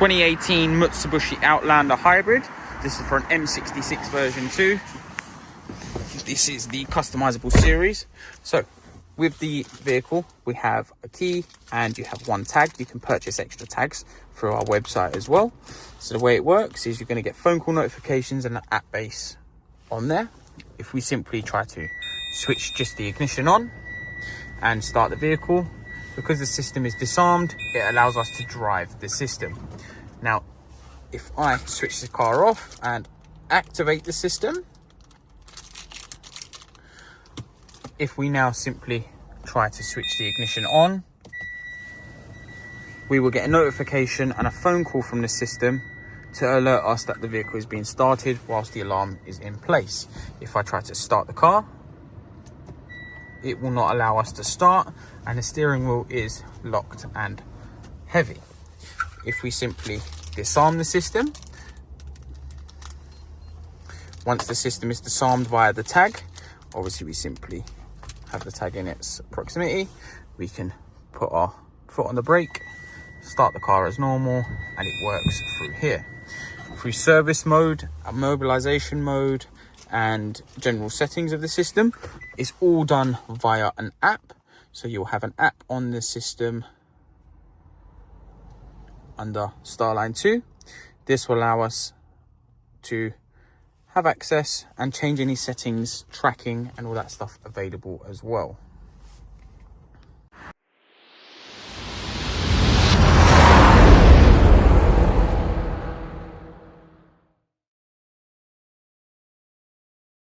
2018 Mitsubishi Outlander hybrid. This is for an M66 version 2. This is the customizable series. So with the vehicle, we have a key and you have one tag. You can purchase extra tags through our website as well. So the way it works is you're going to get phone call notifications and an app base on there. If we simply try to switch just the ignition on and start the vehicle, because the system is disarmed, it allows us to drive the system. Now, if I switch the car off and activate the system, if we now simply try to switch the ignition on, we will get a notification and a phone call from the system to alert us that the vehicle is being started whilst the alarm is in place. If I try to start the car, it will not allow us to start, and the steering wheel is locked and heavy. If we simply disarm the system, once the system is disarmed via the tag, obviously we simply have the tag in its proximity, we can put our foot on the brake, start the car as normal, and it works through here. Through service mode, immobilization mode, and general settings of the system, it's all done via an app. So you'll have an app on the system under StarLine 2. This will allow us to have access and change any settings, tracking, and all that stuff available as well.